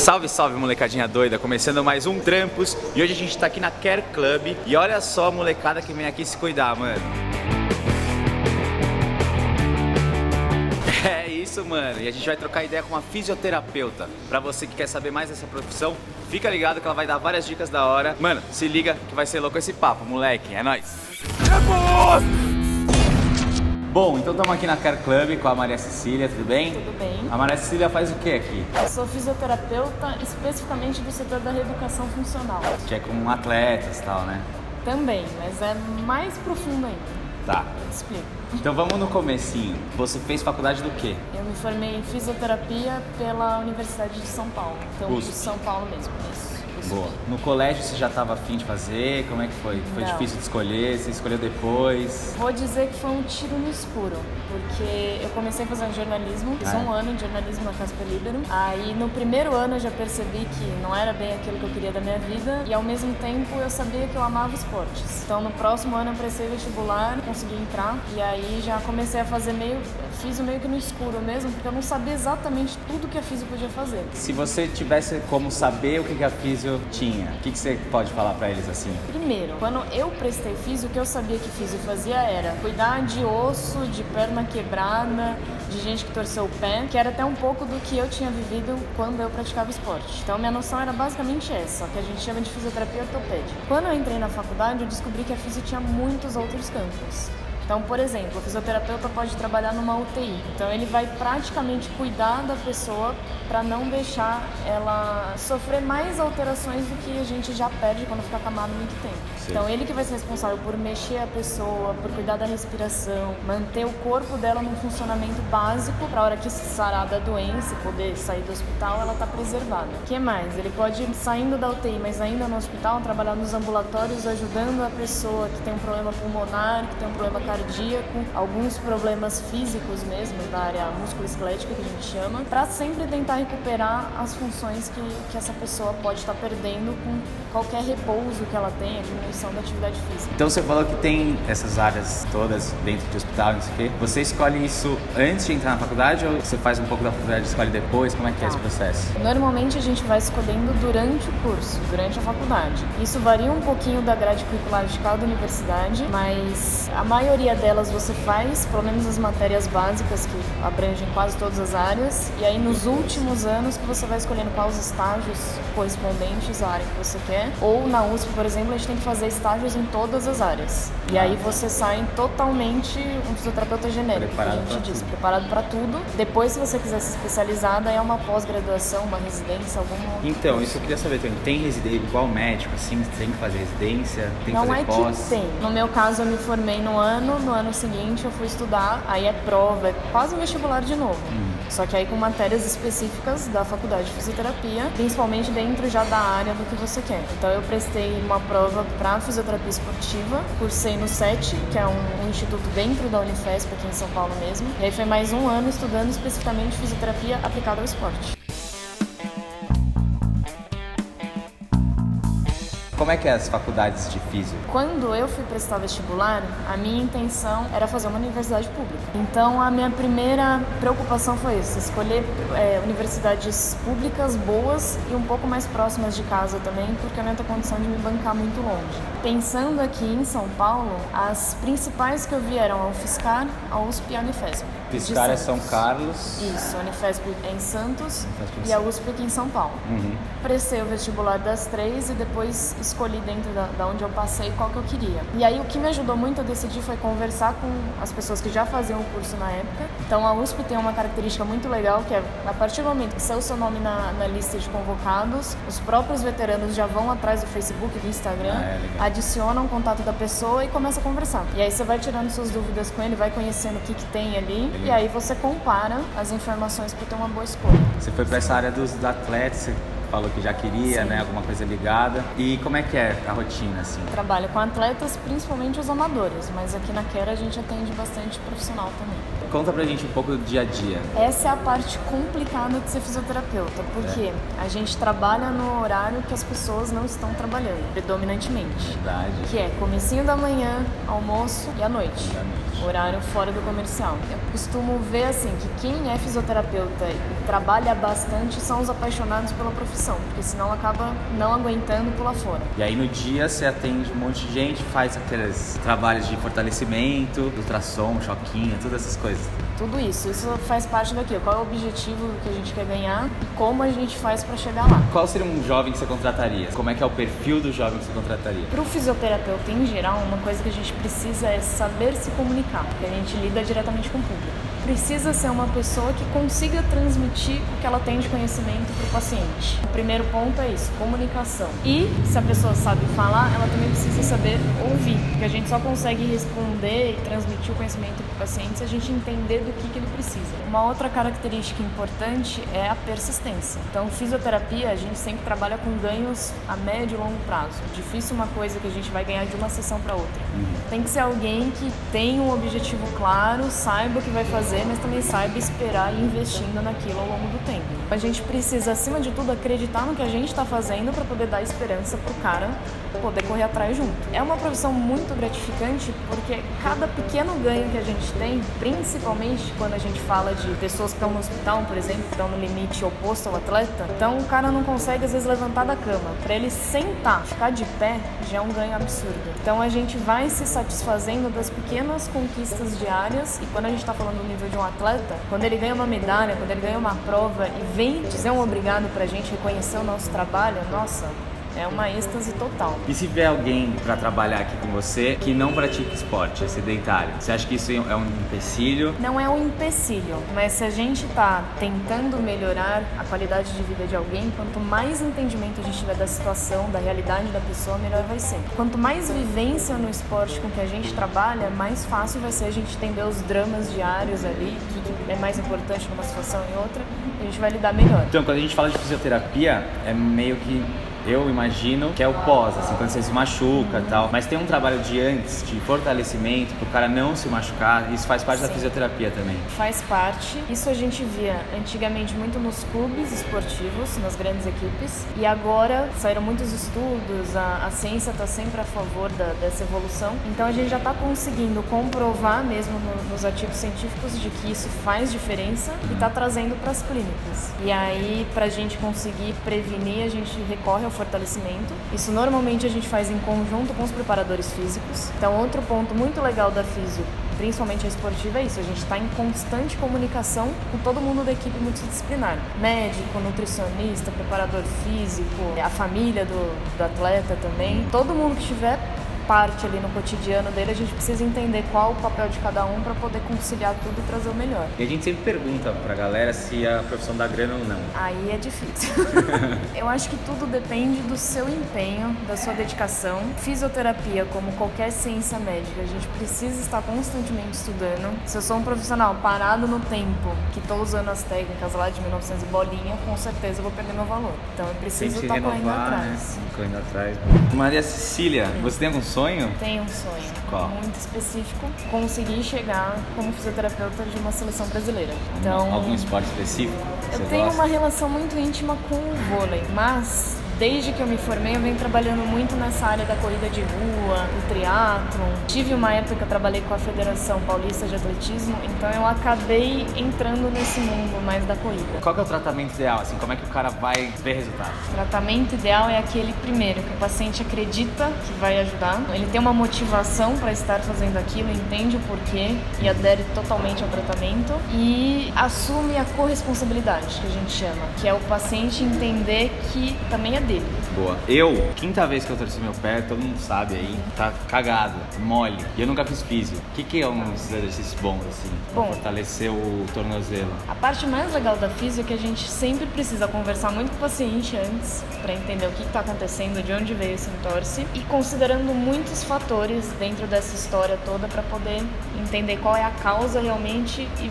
Salve, salve, molecadinha doida, começando mais um Trampos. E hoje a gente tá aqui na Care Club. E olha só a molecada que vem aqui se cuidar, mano. É isso, mano. E a gente vai trocar ideia com uma fisioterapeuta. Pra você que quer saber mais dessa profissão, fica ligado que ela vai dar várias dicas da hora. Mano, se liga que vai ser louco esse papo, moleque. É nóis. Bom, então estamos aqui na Care Club com a Maria Cecília, tudo bem? Tudo bem. A Maria Cecília faz o que aqui? Eu sou fisioterapeuta especificamente do setor da reeducação funcional. Que é com atletas e tal, né? Também, mas é mais profundo ainda. Tá. Explico. Então vamos no comecinho. Você fez faculdade do quê? Eu me formei em fisioterapia pela Universidade de São Paulo. Então, USP. de São Paulo mesmo, isso. Boa. No colégio você já estava afim de fazer? Como é que foi? Foi Não. difícil de escolher? Você escolheu depois? Vou dizer que foi um tiro no escuro, porque eu comecei a fazer jornalismo, fiz um ano de jornalismo na Casper Libero. Aí no primeiro ano eu já percebi que não era bem aquilo que eu queria da minha vida e ao mesmo tempo eu sabia que eu amava esportes. Então no próximo ano eu prestei vestibular, consegui entrar e aí já comecei a fazer fiz meio que no escuro mesmo, porque eu não sabia exatamente tudo que a físio podia fazer. Se você tivesse como saber o que a físio tinha, o que você pode falar pra eles assim? Primeiro, quando eu prestei físio, o que eu sabia que físio fazia era cuidar de osso, de perna quebrada, de gente que torceu o pé, que era até um pouco do que eu tinha vivido quando eu praticava esporte. Então minha noção era basicamente essa, que a gente chama de fisioterapia ortopédica. Quando eu entrei na faculdade, eu descobri que a físio tinha muitos outros campos. Então, por exemplo, o fisioterapeuta pode trabalhar numa UTI. Então, ele vai praticamente cuidar da pessoa para não deixar ela sofrer mais alterações do que a gente já perde quando fica acamado muito tempo. Sim. Então, ele que vai ser responsável por mexer a pessoa, por cuidar da respiração, manter o corpo dela num funcionamento básico para a hora que sarar da doença e poder sair do hospital, ela tá preservada. O que mais? Ele pode, saindo da UTI, mas ainda no hospital, trabalhar nos ambulatórios, ajudando a pessoa que tem um problema pulmonar, que tem um problema cardíaco, alguns problemas físicos mesmo, da área musculoesquelética que a gente chama, para sempre tentar recuperar as funções que essa pessoa pode estar perdendo com qualquer repouso que ela tenha, diminuição da atividade física. Então você falou que tem essas áreas todas dentro de hospital, não sei o quê. Você escolhe isso antes de entrar na faculdade ou você faz um pouco da faculdade e escolhe depois? Como é que é esse processo? Normalmente a gente vai escolhendo durante o curso, durante a faculdade. Isso varia um pouquinho da grade curricular de cada universidade, mas a maioria delas você faz, pelo menos as matérias básicas que abrangem quase todas as áreas, e aí nos últimos anos que você vai escolhendo quais os estágios correspondentes à área que você quer, ou na USP, por exemplo, a gente tem que fazer estágios em todas as áreas, e aí você sai totalmente um fisioterapeuta genérico, que a gente diz, preparado para tudo. Depois, se você quiser se especializar, daí é uma pós-graduação, uma residência, alguma... Então, isso eu queria saber também, tem residência igual médico, assim, tem que fazer residência, tem que Não fazer é pós? que tem. No meu caso, eu me formei no ano seguinte eu fui estudar, aí é prova, é quase um vestibular de novo. Só que aí com matérias específicas da faculdade de fisioterapia, principalmente dentro já da área do que você quer. Então eu prestei uma prova para fisioterapia esportiva, cursei no SET, que é um instituto dentro da Unifesp, aqui em São Paulo mesmo. E aí foi mais um ano estudando especificamente fisioterapia aplicada ao esporte. Como é que é as faculdades de físio? Quando eu fui prestar vestibular, a minha intenção era fazer uma universidade pública. Então a minha primeira preocupação foi isso, escolher universidades públicas boas e um pouco mais próximas de casa também, porque eu não ia ter condição de me bancar muito longe. Pensando aqui em São Paulo, as principais que eu vi eram a UFSCar, a USP e a Unifesp. UFSCar é São Carlos. Isso, a Unifesp é em Santos e a USP aqui em São Paulo. Prestei o vestibular das três e depois escolhi dentro da onde eu passei qual que eu queria. E aí o que me ajudou muito a decidir foi conversar com as pessoas que já faziam o curso na época. Então a USP tem uma característica muito legal, que é a partir do momento que saiu o seu nome na lista de convocados, os próprios veteranos já vão atrás do Facebook, do Instagram, adicionam o contato da pessoa e começa a conversar. E aí você vai tirando suas dúvidas com ele, vai conhecendo o que tem ali, e aí você compara as informações para ter uma boa escolha. Você foi para essa área dos atletas, você falou que já queria, Sim. né, alguma coisa ligada. E como é que é a rotina, assim? Trabalho com atletas, principalmente os amadores, mas aqui na Care a gente atende bastante profissional também. Conta pra gente um pouco do dia a dia. Essa é a parte complicada de ser fisioterapeuta, porque a gente trabalha no horário que as pessoas não estão trabalhando, predominantemente. Verdade. Que é comecinho da manhã, almoço e à noite. Horário fora do comercial. Eu costumo ver assim que quem é fisioterapeuta e trabalha bastante são os apaixonados pela profissão, porque senão acaba não aguentando pular fora. E aí no dia você atende um monte de gente, faz aqueles trabalhos de fortalecimento, ultrassom, choquinho, todas essas coisas. Tudo isso faz parte daquilo. Qual é o objetivo que a gente quer ganhar e como a gente faz para chegar lá. Qual seria um jovem que você contrataria? Como é que é o perfil do jovem que você contrataria? Para o fisioterapeuta em geral, uma coisa que a gente precisa é saber se comunicar, porque a gente lida diretamente com o público. Precisa ser uma pessoa que consiga transmitir o que ela tem de conhecimento para o paciente. O primeiro ponto é isso, comunicação. E se a pessoa sabe falar, ela também precisa saber ouvir, porque a gente só consegue responder e transmitir o conhecimento para o paciente se a gente entender do que ele precisa. Uma outra característica importante é a persistência. Então, fisioterapia, a gente sempre trabalha com ganhos a médio e longo prazo. Difícil uma coisa que a gente vai ganhar de uma sessão para outra. Tem que ser alguém que tenha um objetivo claro, saiba o que vai fazer, mas também saiba esperar e ir investindo naquilo ao longo do tempo. A gente precisa, acima de tudo, acreditar no que a gente está fazendo para poder dar esperança pro cara poder correr atrás junto. É uma profissão muito gratificante porque cada pequeno ganho que a gente tem, principalmente quando a gente fala de pessoas que estão no hospital, por exemplo, que estão no limite oposto ao atleta, então o cara não consegue às vezes levantar da cama. Para ele sentar, ficar de pé, já é um ganho absurdo. Então a gente vai se satisfazendo das pequenas conquistas diárias e quando a gente está falando do nível de um atleta, quando ele ganha uma medalha, quando ele ganha uma prova e vem dizer um obrigado pra gente, reconhecer o nosso trabalho, nossa, é uma êxtase total. E se vier alguém para trabalhar aqui com você que não pratica esporte, é sedentário, você acha que isso é um empecilho? Não é um empecilho, mas se a gente tá tentando melhorar a qualidade de vida de alguém, quanto mais entendimento a gente tiver da situação, da realidade da pessoa, melhor vai ser. Quanto mais vivência no esporte com que a gente trabalha, mais fácil vai ser a gente entender os dramas diários ali, o que é mais importante numa situação e outra, e a gente vai lidar melhor. Então, quando a gente fala de fisioterapia, é meio que eu imagino que é o pós, assim, quando você se machuca e tal. Mas tem um trabalho de antes, de fortalecimento, pro cara não se machucar. Isso faz parte da fisioterapia também. Faz parte. Isso a gente via antigamente muito nos clubes esportivos, nas grandes equipes. E agora saíram muitos estudos, a ciência está sempre a favor dessa evolução. Então a gente já está conseguindo comprovar mesmo nos artigos científicos de que isso faz diferença e está trazendo para as clínicas. E aí, para a gente conseguir prevenir, a gente recorre ao fortalecimento. Isso normalmente a gente faz em conjunto com os preparadores físicos. Então, outro ponto muito legal da físio, principalmente a esportiva, é isso. A gente está em constante comunicação com todo mundo da equipe multidisciplinar. Médico, nutricionista, preparador físico, a família do atleta também. Todo mundo que estiver parte ali no cotidiano dele, a gente precisa entender qual o papel de cada um para poder conciliar tudo e trazer o melhor. E a gente sempre pergunta pra galera se a profissão dá grana ou não. Aí é difícil. Eu acho que tudo depende do seu empenho, da sua dedicação. Fisioterapia, como qualquer ciência médica, a gente precisa estar constantemente estudando. Se eu sou um profissional parado no tempo, que estou usando as técnicas lá de 1900 e bolinha, com certeza eu vou perder meu valor. Então eu preciso estar correndo atrás. Correndo atrás. Maria Cecília, você tem algum sonho? Tenho um sonho. Qual? Muito específico. Conseguir chegar como fisioterapeuta de uma seleção brasileira. Então, Algum esporte específico? Eu tenho uma relação muito íntima com o vôlei, mas desde que eu me formei, eu venho trabalhando muito nessa área da corrida de rua, do triatlon. Tive uma época que eu trabalhei com a Federação Paulista de Atletismo, então eu acabei entrando nesse mundo mais da corrida. Qual que é o tratamento ideal? Assim, como é que o cara vai ver resultado? O tratamento ideal é aquele primeiro, que o paciente acredita que vai ajudar, ele tem uma motivação para estar fazendo aquilo, entende o porquê e adere totalmente ao tratamento e assume a corresponsabilidade, que a gente chama, que é o paciente entender que também é dele. Boa. Quinta vez que eu torci meu pé, todo mundo sabe aí, tá cagado, mole. E eu nunca fiz físio. O que é uns exercícios bons, assim, pra fortalecer o tornozelo? A parte mais legal da físio é que a gente sempre precisa conversar muito com o paciente antes, pra entender o que tá acontecendo, de onde veio esse entorse, e considerando muitos fatores dentro dessa história toda pra poder entender qual é a causa realmente e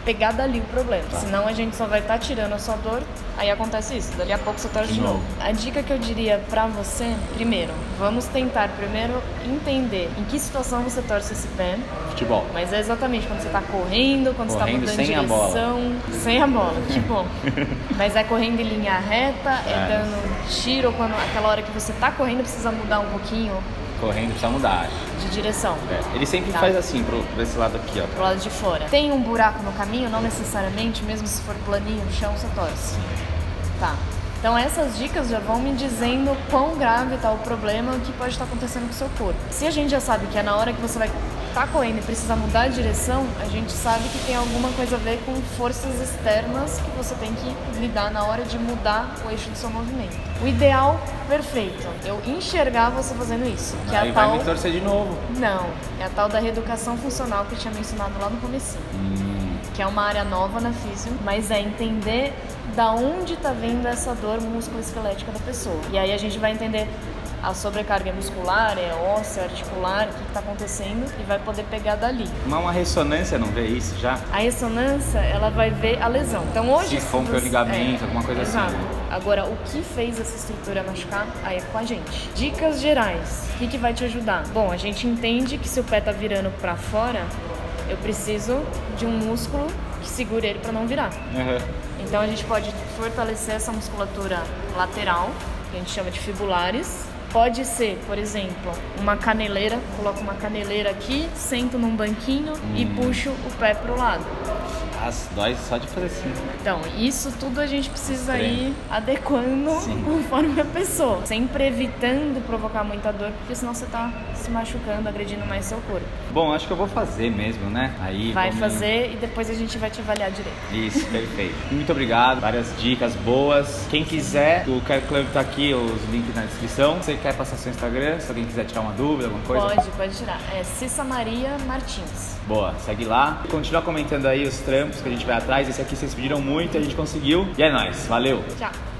pegar dali o problema. Senão a gente só vai estar tirando a sua dor, aí acontece isso, dali a pouco você torce de novo. A dica que eu diria pra você, primeiro, vamos tentar primeiro entender em que situação você torce esse pé. Futebol. Mas é exatamente quando você tá correndo, quando você tá mudando de sem a bola. Sem a bola, que bom. Mas é correndo em linha reta, é dando tiro, quando aquela hora que você tá correndo precisa mudar um pouquinho. Correndo precisa mudar. De direção. Ele sempre faz assim, pra esse lado aqui, ó. Pro lado de fora. Tem um buraco no caminho, não necessariamente, mesmo se for planinho no chão, você torce. Tá. Então essas dicas já vão me dizendo quão grave está o problema, o que pode estar acontecendo com o seu corpo. Se a gente já sabe que é na hora que você vai estar correndo e precisa mudar de direção, a gente sabe que tem alguma coisa a ver com forças externas que você tem que lidar na hora de mudar o eixo do seu movimento. O ideal, perfeito, eu enxergar você fazendo isso. Que aí é a tal... vai me torcer de novo. Não, é a tal da reeducação funcional que eu tinha mencionado lá no comecinho. Que é uma área nova na físio, mas é entender da onde está vindo essa dor musculoesquelética da pessoa. E aí a gente vai entender a sobrecarga muscular, óssea, articular, o que está acontecendo e vai poder pegar dali. Mas uma ressonância não vê isso já? A ressonância, ela vai ver a lesão. Então hoje... Se rompe o ligamento, alguma coisa exato. assim. Agora, o que fez essa estrutura machucar, aí é com a gente. Dicas gerais. O que vai te ajudar? Bom, a gente entende que se o pé tá virando para fora, eu preciso de um músculo que segure ele para não virar. Então a gente pode fortalecer essa musculatura lateral, que a gente chama de fibulares. Pode ser, por exemplo, uma caneleira. Coloco uma caneleira aqui, sento num banquinho e puxo o pé pro lado. Dói só de fazer assim. Então, isso tudo a gente precisa ir adequando conforme a pessoa. Sempre evitando provocar muita dor, porque senão você tá se machucando, agredindo mais seu corpo. Bom, acho que eu vou fazer mesmo, né? Aí vai fazer e depois a gente vai te avaliar direito. Isso, perfeito. Muito obrigado, várias dicas boas. Quem quiser, o Care Club tá aqui, os links na descrição. Você quer passar seu Instagram, se alguém quiser tirar uma dúvida, alguma coisa? Pode tirar. É Cissa Maria Martins. Boa, segue lá. Continua comentando aí os trampos que a gente vai atrás. Esse aqui vocês pediram muito, a gente conseguiu. E é nóis, valeu! Tchau!